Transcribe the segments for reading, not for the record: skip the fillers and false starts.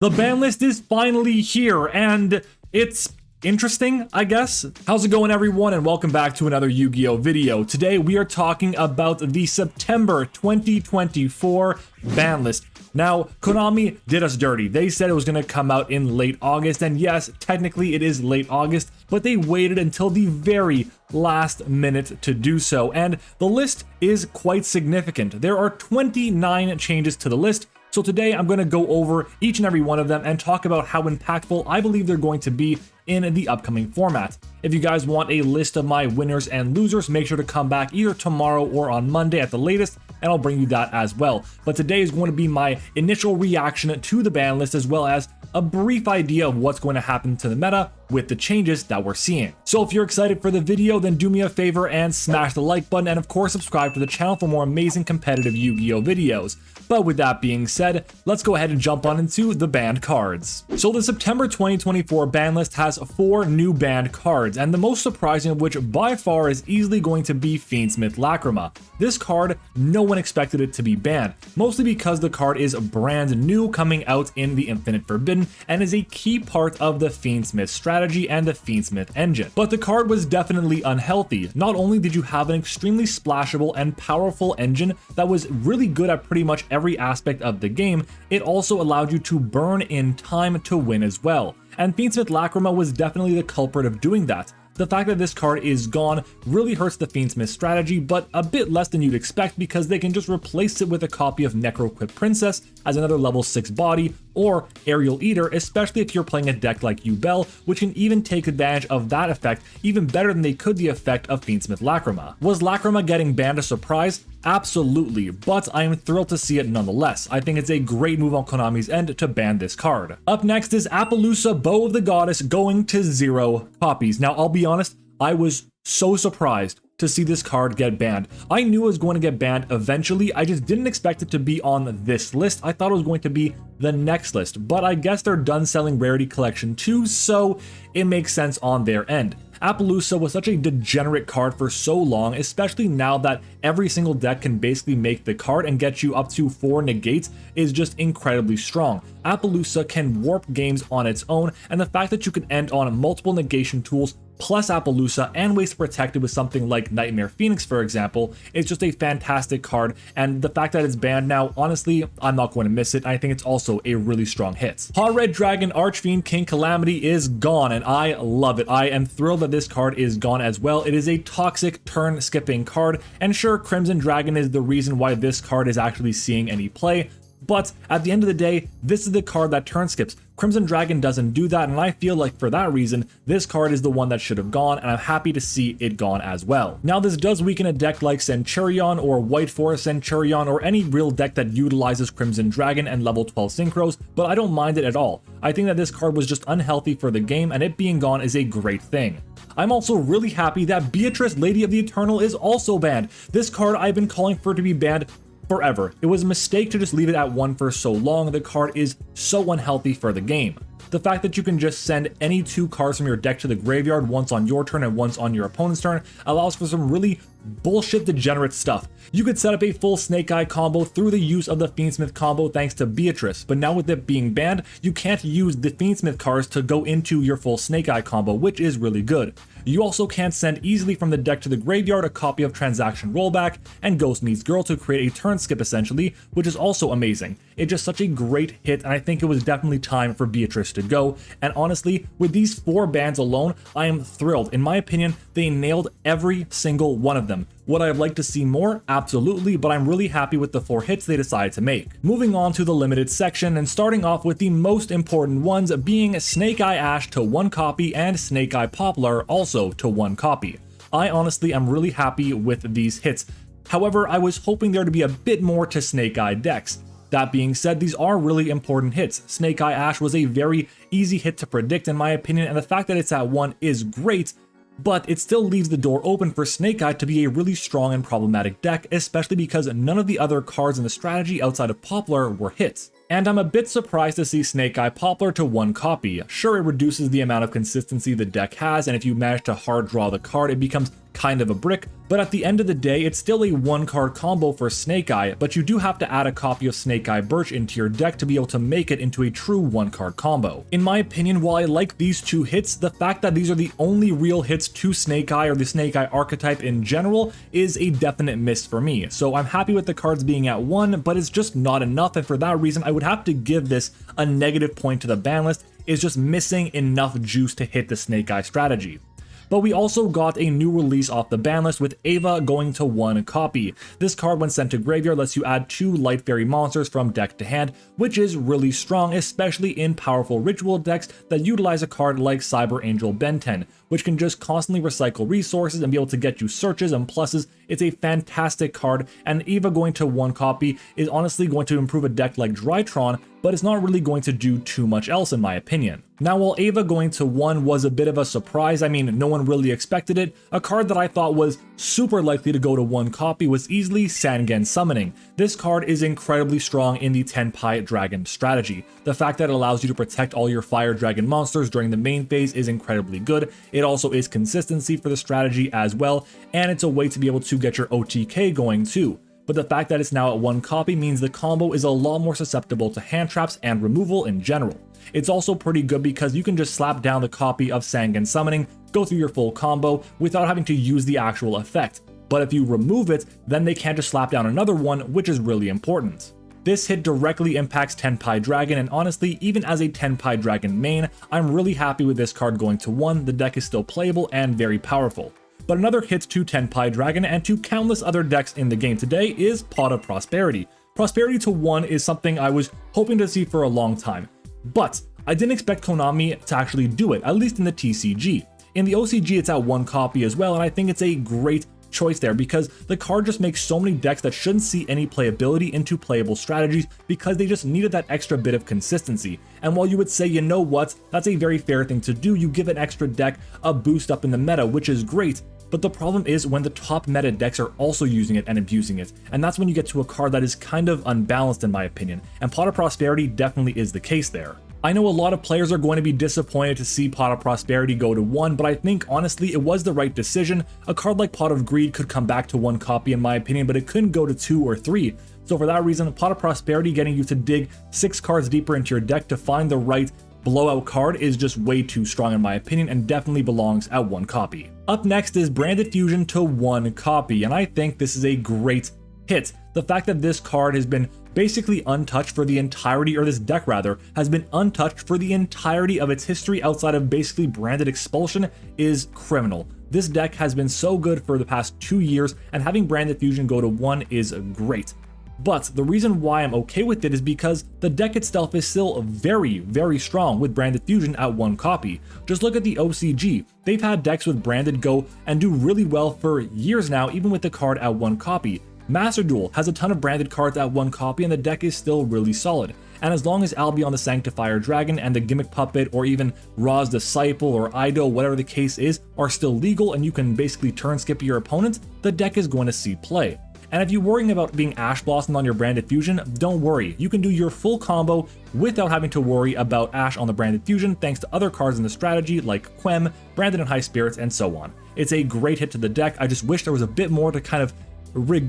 The ban list is finally here, and it's interesting, I guess. How's it going, everyone, and welcome back to another Yu-Gi-Oh video. Today we are talking about the September 2024 ban list. Now, Konami did us dirty. They said it was going to come out in late August, and yes, technically it is late August, but they waited until the very last minute to do so, and the list is quite significant. There are 29 changes to the list. So today I'm going to go over each and every one of them and talk about how impactful I believe they're going to be in the upcoming format. If you guys want a list of my winners and losers, make sure to come back either tomorrow or on Monday at the latest, and I'll bring you that as well. But today is going to be my initial reaction to the ban list, as well as a brief idea of what's going to happen to the meta with the changes that we're seeing. So if you're excited for the video, then do me a favor and smash the like button, and of course subscribe to the channel for more amazing competitive Yu-Gi-Oh videos. But with that being said, let's go ahead and jump on into the banned cards. So the September 2024 ban list has 4 new banned cards, and the most surprising of which by far is easily going to be Fiendsmith Lacrima. This card, no one expected it to be banned, mostly because the card is brand new, coming out in the Infinite Forbidden, and is a key part of the Fiendsmith strategy and the Fiendsmith engine. But the card was definitely unhealthy. Not only did you have an extremely splashable and powerful engine that was really good at pretty much every aspect of the game, it also allowed you to burn in time to win as well. And Fiendsmith Lacrima was definitely the culprit of doing that. The fact that this card is gone really hurts the Fiendsmith strategy, but a bit less than you'd expect because they can just replace it with a copy of Necro-Equipped Princess as another level 6 body, or Aerial Eater, especially if you're playing a deck like Yubel, which can even take advantage of that effect even better than they could the effect of Fiendsmith Lacrima. Was Lacrima getting banned a surprise? Absolutely, but I am thrilled to see it nonetheless. I think it's a great move on Konami's end to ban this card. Up next is Appaloosa Bow of the Goddess going to 0 copies. Now, I'll be honest, I was so surprised to see this card get banned. I knew it was going to get banned eventually, I just didn't expect it to be on this list. I thought it was going to be the next list, but I guess they're done selling Rarity Collection 2, so it makes sense on their end. Appaloosa was such a degenerate card for so long, especially now that every single deck can basically make the card and get you up to 4 negates is just incredibly strong. Appaloosa can warp games on its own, and the fact that you can end on multiple negation tools plus Appaloosa and ways to protect it with something like Nightmare Phoenix, for example, is just a fantastic card, and the fact that it's banned now, honestly, I'm not going to miss it. I think it's also a really strong hit. Hot Red Dragon Archfiend King Calamity is gone, and I love it. I am thrilled that this card is gone as well. It is a toxic turn skipping card, and sure, Crimson Dragon is the reason why this card is actually seeing any play, but at the end of the day, this is the card that turn skips. Crimson Dragon doesn't do that, and I feel like for that reason, this card is the one that should have gone, and I'm happy to see it gone as well. Now, this does weaken a deck like Centurion or White Forest Centurion or any real deck that utilizes Crimson Dragon and level 12 synchros, but I don't mind it at all. I think that this card was just unhealthy for the game, and it being gone is a great thing. I'm also really happy that Beatrice, Lady of the Eternal, is also banned. This card I've been calling for to be banned forever. It was a mistake to just leave it at 1 for so long. The card is so unhealthy for the game. The fact that you can just send any 2 cards from your deck to the graveyard once on your turn and once on your opponent's turn allows for some really bullshit degenerate stuff. You could set up a full Snake Eye combo through the use of the Fiendsmith combo thanks to Beatrice, but now with it being banned, you can't use the Fiendsmith cards to go into your full Snake Eye combo, which is really good. You also can't send easily from the deck to the graveyard a copy of Transaction Rollback and Ghost Meets Girl to create a turn skip essentially, which is also amazing. It's just such a great hit, and I think it was definitely time for Beatrice to go, and honestly, with these 4 bans alone, I am thrilled. In my opinion, they nailed every single one of them. Would I have liked to see more? Absolutely, but I'm really happy with the 4 hits they decided to make. Moving on to the limited section, and starting off with the most important ones being Snake Eye Ash to 1 copy and Snake Eye Poplar also to 1 copy. I honestly am really happy with these hits. However, I was hoping there to be a bit more to Snake Eye decks. That being said, these are really important hits. Snake Eye Ash was a very easy hit to predict in my opinion, and the fact that it's at 1 is great, but it still leaves the door open for Snake Eye to be a really strong and problematic deck, especially because none of the other cards in the strategy outside of Poplar were hits. And I'm a bit surprised to see Snake Eye Poplar to 1 copy. Sure, it reduces the amount of consistency the deck has, and if you manage to hard draw the card, it becomes kind of a brick, but at the end of the day, it's still a 1-card combo for Snake Eye, but you do have to add a copy of Snake Eye Birch into your deck to be able to make it into a true 1-card combo. In my opinion, while I like these 2 hits, the fact that these are the only real hits to Snake Eye or the Snake Eye archetype in general is a definite miss for me. So I'm happy with the cards being at 1, but it's just not enough, and for that reason, I would have to give this a negative point to the ban list. Is just missing enough juice to hit the Snake Eye strategy. But we also got a new release off the ban list with Ava going to 1 copy. This card, when sent to graveyard, lets you add 2 Light Fairy monsters from deck to hand, which is really strong, especially in powerful ritual decks that utilize a card like Cyber Angel Benten, which can just constantly recycle resources and be able to get you searches and pluses. It's a fantastic card, and Ava going to 1 copy is honestly going to improve a deck like Drytron, but it's not really going to do too much else in my opinion. Now, while Ava going to 1 was a bit of a surprise, I mean, no one really expected it, a card that I thought was super likely to go to 1 copy was easily Sangen Summoning. This card is incredibly strong in the Tenpai Dragon strategy. The fact that it allows you to protect all your Fire Dragon monsters during the main phase is incredibly good. It also is consistency for the strategy as well, and it's a way to be able to get your OTK going too. But the fact that it's now at 1 copy means the combo is a lot more susceptible to hand traps and removal in general. It's also pretty good because you can just slap down the copy of Sangen Summoning, go through your full combo without having to use the actual effect. But if you remove it, then they can't just slap down another one, which is really important. This hit directly impacts Tenpai Dragon, and honestly, even as a Tenpai Dragon main, I'm really happy with this card going to 1. The deck is still playable and very powerful. But another hit to Tenpai Dragon and to countless other decks in the game today is Pot of Prosperity. Prosperity to 1 is something I was hoping to see for a long time, but I didn't expect Konami to actually do it, at least in the TCG. In the OCG, it's at 1 copy as well, and I think it's a great choice there because the card just makes so many decks that shouldn't see any playability into playable strategies because they just needed that extra bit of consistency. And while you would say, you know what, that's a very fair thing to do, you give an extra deck a boost up in the meta, which is great. But the problem is when the top meta decks are also using it and abusing it, and that's when you get to a card that is kind of unbalanced in my opinion, and Pot of Prosperity definitely is the case there. I know a lot of players are going to be disappointed to see Pot of Prosperity go to 1, but I think honestly it was the right decision. A card like Pot of Greed could come back to 1 copy in my opinion, but it couldn't go to 2 or 3. So for that reason, Pot of Prosperity getting you to dig 6 cards deeper into your deck to find the right blowout card is just way too strong in my opinion and definitely belongs at 1 copy. Up next is Branded Fusion to 1 copy, and I think this is a great hit. The fact that this card has been basically untouched for the entirety, or this deck rather, has been untouched for the entirety of its history outside of basically Branded Expulsion is criminal. This deck has been so good for the past 2 years, and having Branded Fusion go to 1 is great. But the reason why I'm okay with it is because the deck itself is still very, very strong with Branded Fusion at 1 copy. Just look at the OCG. They've had decks with Branded go and do really well for years now, even with the card at 1 copy. Master Duel has a ton of Branded cards at 1 copy and the deck is still really solid. And as long as Albion the Sanctifier Dragon and the Gimmick Puppet or even Ra's Disciple or Ido, whatever the case is, are still legal and you can basically turn skip your opponent, the deck is going to see play. And if you're worrying about being Ash Blossomed on your Branded Fusion, don't worry. You can do your full combo without having to worry about Ash on the Branded Fusion thanks to other cards in the strategy like Quem, Branded and High Spirits, and so on. It's a great hit to the deck. I just wish there was a bit more to kind of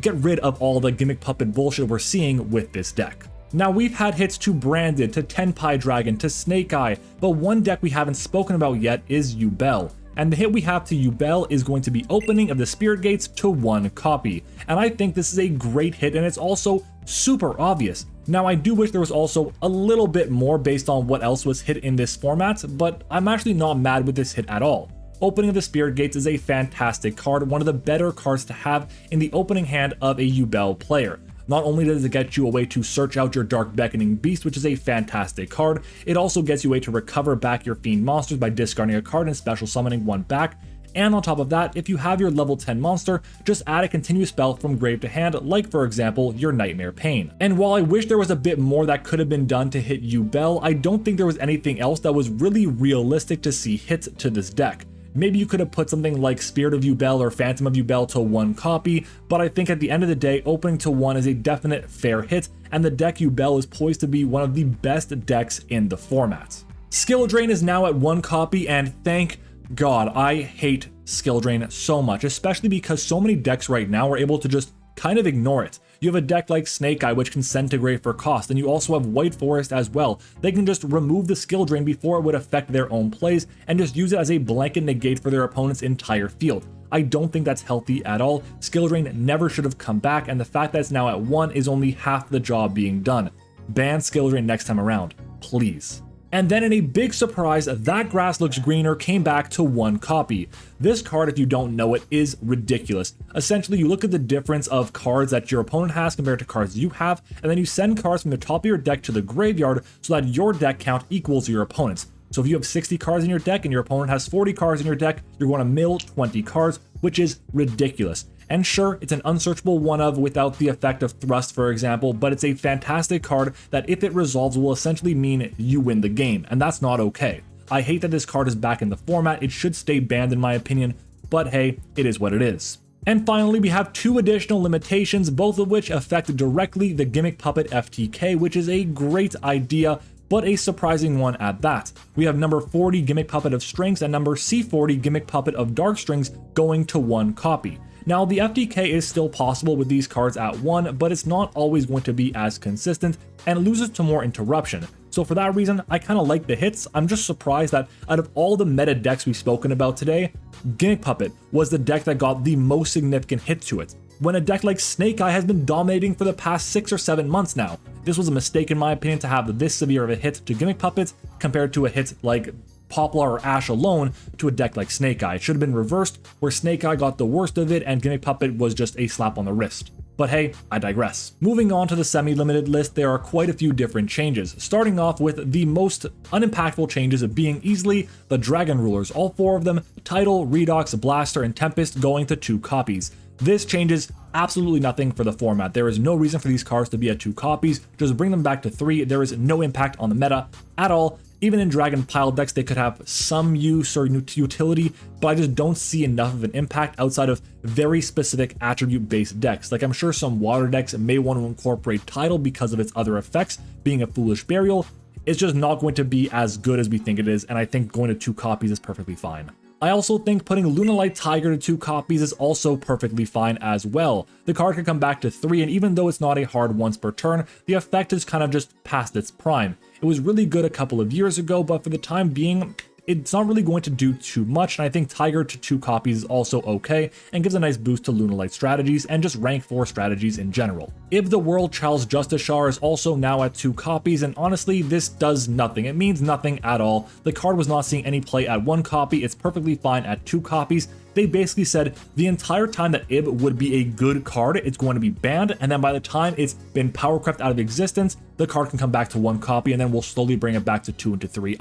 get rid of all the Gimmick Puppet bullshit we're seeing with this deck. Now, we've had hits to Branded, to Tenpai Dragon, to Snake Eye, but one deck we haven't spoken about yet is Yubel. And the hit we have to Yubel is going to be Opening of the Spirit Gates to 1 copy. And I think this is a great hit and it's also super obvious. Now, I do wish there was also a little bit more based on what else was hit in this format, but I'm actually not mad with this hit at all. Opening of the Spirit Gates is a fantastic card, one of the better cards to have in the opening hand of a Yubel player. Not only does it get you a way to search out your Dark Beckoning Beast, which is a fantastic card, it also gets you a way to recover back your Fiend monsters by discarding a card and special summoning one back. And on top of that, if you have your level 10 monster, just add a continuous spell from grave to hand, like for example, your Nightmare Pain. And while I wish there was a bit more that could have been done to hit Yubel, I don't think there was anything else that was really realistic to see hit to this deck. Maybe you could have put something like Spirit of Yubel or Phantom of Yubel to 1 copy, but I think at the end of the day, opening to 1 is a definite fair hit, and the deck Yubel is poised to be one of the best decks in the format. Skill Drain is now at 1 copy, and thank God. I hate skill drain so much, especially because so many decks right now are able to just kind of ignore it. You have a deck like Snake Eye, which can centigrade for cost, and you also have White Forest as well. They can just remove the skill drain before it would affect their own plays and just use it as a blanket negate for their opponent's entire field. I don't think that's healthy at all. Skill drain never should have come back, and the fact that it's now at 1 is only half the job being done. Ban skill drain next time around, please. And then in a big surprise, That Grass Looks Greener came back to 1 copy. This card, if you don't know it, is ridiculous. Essentially, you look at the difference of cards that your opponent has compared to cards you have, and then you send cards from the top of your deck to the graveyard so that your deck count equals your opponent's. So if you have 60 cards in your deck and your opponent has 40 cards in your deck, you're going to mill 20 cards, which is ridiculous. And sure, it's an unsearchable one of without the effect of Thrust, for example, but it's a fantastic card that if it resolves will essentially mean you win the game, and that's not okay. I hate that this card is back in the format. It should stay banned in my opinion, but hey, it is what it is. And finally, we have 2 additional limitations, both of which affect directly the Gimmick Puppet FTK, which is a great idea, but a surprising one at that. We have number 40 Gimmick Puppet of Strings and number C40 Gimmick Puppet of Dark Strings going to 1 copy. Now, the FTK is still possible with these cards at 1, but it's not always going to be as consistent and loses to more interruption. So for that reason, I kind of like the hits. I'm just surprised that out of all the meta decks we've spoken about today, Gimmick Puppet was the deck that got the most significant hit to it, when a deck like Snake Eye has been dominating for the past 6 or 7 months now. This was a mistake in my opinion to have this severe of a hit to Gimmick Puppets compared to a hit like Poplar or Ash alone to a deck like Snake Eye. It should have been reversed, where Snake Eye got the worst of it and Gimmick Puppet was just a slap on the wrist. But hey, I digress. Moving on to the semi-limited list, there are quite a few different changes, starting off with the most unimpactful changes being easily the Dragon Rulers, all 4 of them, Tidal, Redox, Blaster, and Tempest going to 2 copies. This changes absolutely nothing for the format. There is no reason for these cards to be at 2 copies, just bring them back to 3. There is no impact on the meta at all. Even in Dragon Pile decks, they could have some use or utility, but I just don't see enough of an impact outside of very specific attribute-based decks. Like I'm sure some water decks may want to incorporate Tidal because of its other effects, being a Foolish Burial. It's just not going to be as good as we think it is, and I think going to 2 copies is perfectly fine. I also think putting Lunalight Tiger to 2 copies is also perfectly fine as well. The card can come back to 3, and even though it's not a hard once per turn, the effect is kind of just past its prime. It was really good a couple of years ago, but for the time being, it's not really going to do too much, and I think Tiger to 2 copies is also okay, and gives a nice boost to Lunalight strategies and just rank 4 strategies in general. If the World Charles Justiciar is also now at 2 copies, and honestly, this does nothing. It means nothing at all. The card was not seeing any play at 1 copy, it's perfectly fine at 2 copies. They basically said the entire time that IB would be a good card, it's going to be banned, and then by the time it's been power crept out of existence, the card can come back to 1 copy, and then we'll slowly bring it back to 2 and to 3.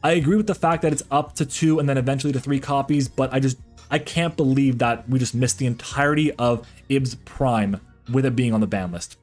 I agree with the fact that it's up to 2 and then eventually to 3 copies, but I can't believe that we just missed the entirety of IB's prime with it being on the ban list.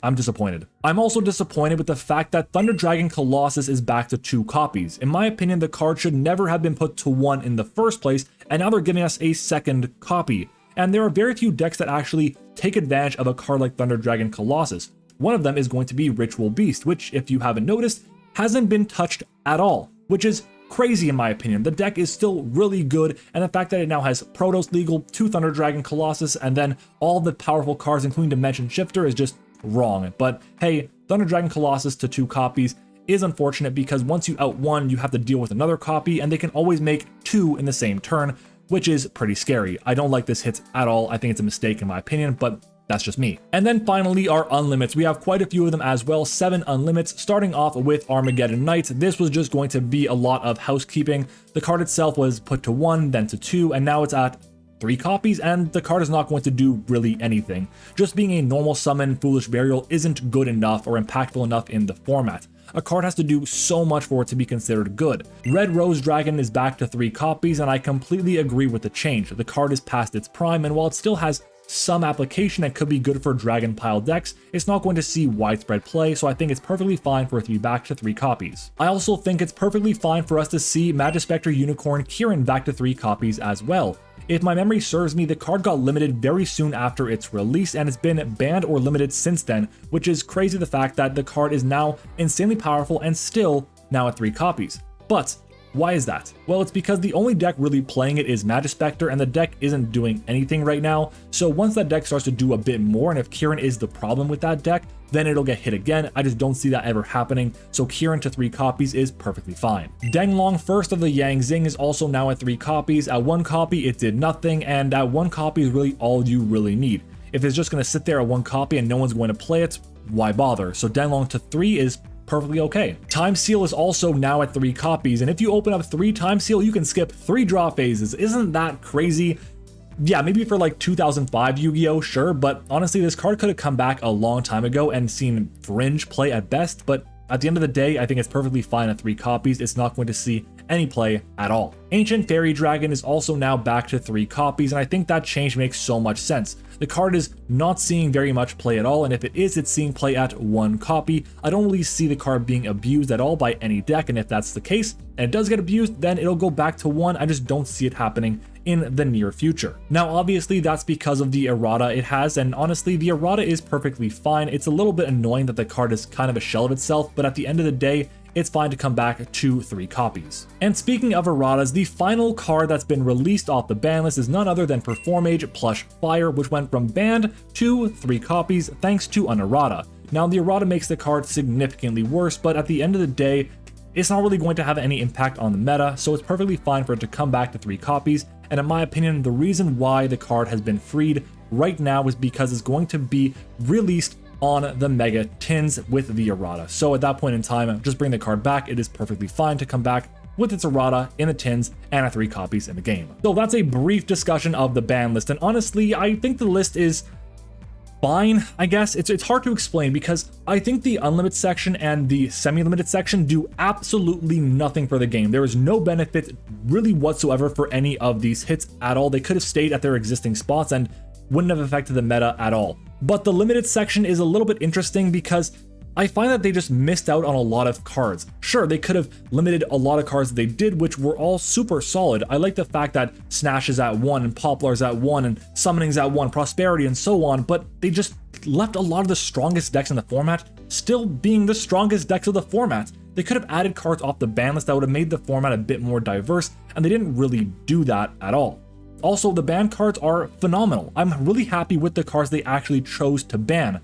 I'm disappointed. I'm also disappointed with the fact that Thunder Dragon Colossus is back to 2 copies. In my opinion, the card should never have been put to 1 in the first place, and now they're giving us a 2nd copy. And there are very few decks that actually take advantage of a card like Thunder Dragon Colossus. One of them is going to be Ritual Beast, which, if you haven't noticed, hasn't been touched at all, which is crazy in my opinion. The deck is still really good, and the fact that it now has Protos legal, 2 Thunder Dragon Colossus, and then all the powerful cards including Dimension Shifter is just wrong. But hey, Thunder Dragon Colossus to 2 copies is unfortunate because once you out 1, you have to deal with another copy, and they can always make 2 in the same turn, which is pretty scary. I don't like this hit at all. I think it's a mistake in my opinion, but that's just me. And then finally, our unlimits. We have quite a few of them as well, 7 unlimits, starting off with Armageddon Knight. This was just going to be a lot of housekeeping. The card itself was put to 1, then to 2, and now it's at 3 copies, and the card is not going to do really anything. Just being a normal summon Foolish Burial isn't good enough or impactful enough in the format. A card has to do so much for it to be considered good. Red Rose Dragon is back to 3 copies, and I completely agree with the change. The card is past its prime, and while it still has some application that could be good for Dragon Pile decks, it's not going to see widespread play, so I think it's perfectly fine for it to be back to 3 copies. I also think it's perfectly fine for us to see Magispector Unicorn Kieran back to 3 copies as well. If my memory serves me, the card got limited very soon after its release, and it's been banned or limited since then, which is crazy, the fact that the card is now insanely powerful and still now at 3 copies. But Why is that? Well, it's because the only deck really playing it is Magispector, and the deck isn't doing anything right now. So once that deck starts to do a bit more, and if Kieran is the problem with that deck, then it'll get hit again. I just don't see that ever happening, so Kieran to 3 copies is perfectly fine. Denglong, first of the Yang Zing, is also now at 3 copies. At 1 copy, it did nothing, and at 1 copy is really all you really need. If it's just going to sit there at 1 copy and no one's going to play it, why bother? So Denglong to 3 is perfectly okay. Time Seal is also now at 3 copies, and if you open up 3 Time Seal, you can skip 3 draw phases. Isn't that crazy? Yeah, maybe for like 2005 Yu-Gi-Oh, sure, but honestly, this card could have come back a long time ago and seen fringe play at best, but at the end of the day, I think it's perfectly fine at 3 copies. It's not going to see any play at all. Ancient Fairy Dragon is also now back to 3 copies, and I think that change makes so much sense. The card is not seeing very much play at all, and if it is, it's seeing play at 1 copy. I don't really see the card being abused at all by any deck, and if that's the case, and it does get abused, then it'll go back to 1. I just don't see it happening in the near future. Now, obviously, that's because of the errata it has, and honestly, the errata is perfectly fine. It's a little bit annoying that the card is kind of a shell of itself, but at the end of the day, it's fine to come back to 3 copies. And speaking of erratas, the final card that's been released off the ban list is none other than Performage Plush Fire, which went from banned to 3 copies thanks to an errata. Now, the errata makes the card significantly worse, but at the end of the day, it's not really going to have any impact on the meta, so it's perfectly fine for it to come back to 3 copies. And in my opinion, the reason why the card has been freed right now is because it's going to be released on the Mega Tins with the errata. So at that point in time, just bring the card back. It is perfectly fine to come back with its errata in the tins and at 3 copies in the game. So that's a brief discussion of the ban list, and honestly, I think the list is fine, I guess. It's hard to explain because I think the unlimited section and the semi-limited section do absolutely nothing for the game. There is no benefit really whatsoever for any of these hits at all. They could have stayed at their existing spots and wouldn't have affected the meta at all. But the limited section is a little bit interesting because I find that they just missed out on a lot of cards. Sure, they could have limited a lot of cards that they did, which were all super solid. I like the fact that Snash is at 1 and Poplar's at 1 and Summoning's at 1, Prosperity and so on, but they just left a lot of the strongest decks in the format still being the strongest decks of the format. They could have added cards off the ban list that would have made the format a bit more diverse, and they didn't really do that at all. Also, the ban cards are phenomenal. I'm really happy with the cards they actually chose to ban.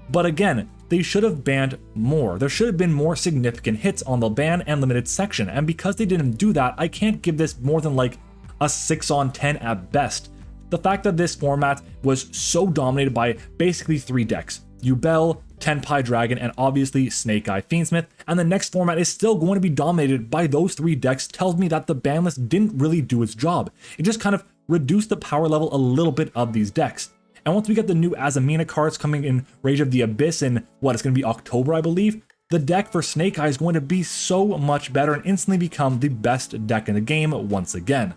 But again, they should have banned more. There should have been more significant hits on the ban and limited section, and because they didn't do that, I can't give this more than like a 6 on 10 at best. The fact that this format was so dominated by basically 3 decks, Yubel, Tenpai Dragon, and obviously Snake Eye Fiendsmith, and the next format is still going to be dominated by those 3 decks, tells me that the ban list didn't really do its job. It just kind of reduced the power level a little bit of these decks. And once we get the new Azamina cards coming in Rage of the Abyss in, it's going to be October, I believe, the deck for Snake Eye is going to be so much better and instantly become the best deck in the game once again.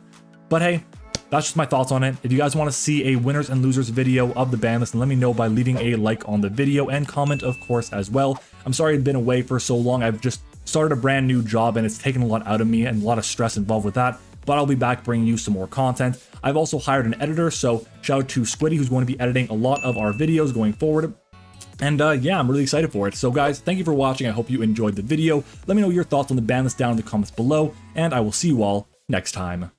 But hey, that's just my thoughts on it. If you guys want to see a winners and losers video of the ban list, then let me know by leaving a like on the video and comment, of course, as well. I'm sorry I've been away for so long. I've just started a brand new job and it's taken a lot out of me and a lot of stress involved with that. But I'll be back bringing you some more content. I've also hired an editor, so shout out to Squiddy, who's going to be editing a lot of our videos going forward. And yeah, I'm really excited for it. So guys, thank you for watching. I hope you enjoyed the video. Let me know your thoughts on the ban list down in the comments below, and I will see you all next time.